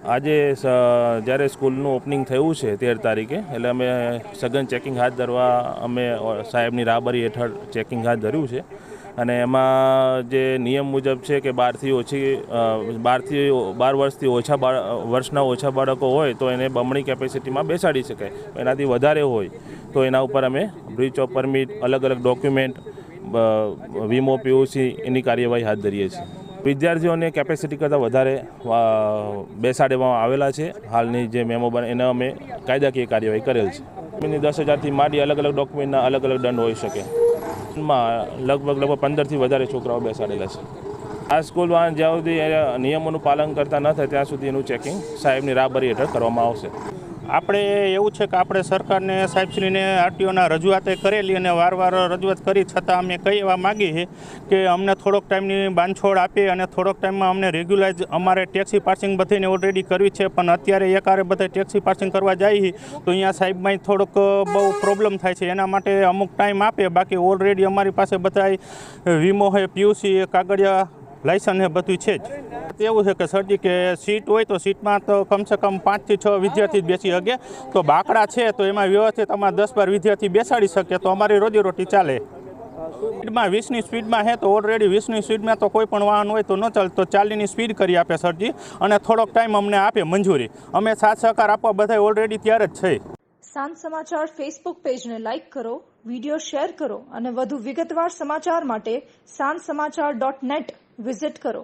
આજે જ્યારે સ્કૂલનું ઓપનિંગ થયું છે 13 તારીખે, એટલે અમે સઘન ચેકિંગ હાથ ધરવા અમે સાહેબની રાહબરી હેઠળ ચેકિંગ હાથ ધર્યું છે. અને એમાં જે નિયમ મુજબ છે કે 12 વર્ષથી વર્ષના ઓછા બાળકો હોય તો એને બમણી કેપેસિટીમાં બેસાડી શકાય. એનાથી વધારે હોય તો એના ઉપર અમે બ્રીચ ઓફ પરમિટ, અલગ અલગ ડોક્યુમેન્ટ, વીમો, પીયુસી એની કાર્યવાહી હાથ ધરીએ છીએ. વિદ્યાર્થીઓને કેપેસિટી કરતાં વધારે બેસાડવામાં આવેલા છે. હાલની જે મેમો બને એને અમે કાયદાકીય કાર્યવાહી કરેલ છે. 10,000થી માંડી અલગ અલગ ડોક્યુમેન્ટના અલગ અલગ દંડ હોઈ શકે. લગભગ 15થી વધારે છોકરાઓ બેસાડેલા છે. આ સ્કૂલમાં જ્યાં સુધી નિયમોનું પાલન કરતા ન થાય ત્યાં સુધી એનું ચેકિંગ સાહેબની રાહબરી હેઠળ કરવામાં આવશે. આપણે એવું છે કે આપણે સરકારને, સાહેબશ્રીને, આરટીઓના રજૂઆતે કરેલી અને વારવાર રજૂઆત કરી છતાં અમે કહી એવા માગીએ છીએ કે અમને થોડોક ટાઈમની બાંધછોડ આપીએ અને થોડોક ટાઈમમાં અમને રેગ્યુલાઇઝ અમારે ટેક્સી પાર્સિંગ બધીને ઓલરેડી કરવી છે, પણ અત્યારે એકારે બધા ટેક્સી પાર્સિંગ કરવા જઈએ તો અહીંયા સાહેબમાં થોડોક બહુ પ્રોબ્લેમ થાય છે. એના માટે અમુક ટાઈમ આપે. બાકી ઓલરેડી અમારી પાસે બધા વીમો છે, પીયુસી, કાગળિયા, લાયસન્સ એ બધું છે જ. એવું છે કે સરજી કે સીટ હોય તો સીટમાં તો કમસે કમ 5થી 6 વિદ્યાર્થી જ બેસી શકે. તો બાકડા છે તો એમાં વ્યવસ્થિત અમારે 10-12 વિદ્યાર્થી બેસાડી શકે તો અમારી રોજીરોટી ચાલે. સ્પીડમાં 20ની સ્પીડમાં છે તો ઓલરેડી 20ની સ્પીડમાં તો કોઈ પણ વાહન હોય તો ન ચાલે, તો 40ની સ્પીડ કરી આપે સરજી અને થોડોક ટાઈમ અમને આપે મંજૂરી. અમે સાથ સહકાર આપવા બધા ઓલરેડી તૈયાર જ છે. સાંજ સમાચાર ફેસબુક પેજને લાઇક કરો, વિડીયો શેર કરો અને વધુ વિગતવાર સમાચાર માટે sanssamachar.net વિઝિટ કરો.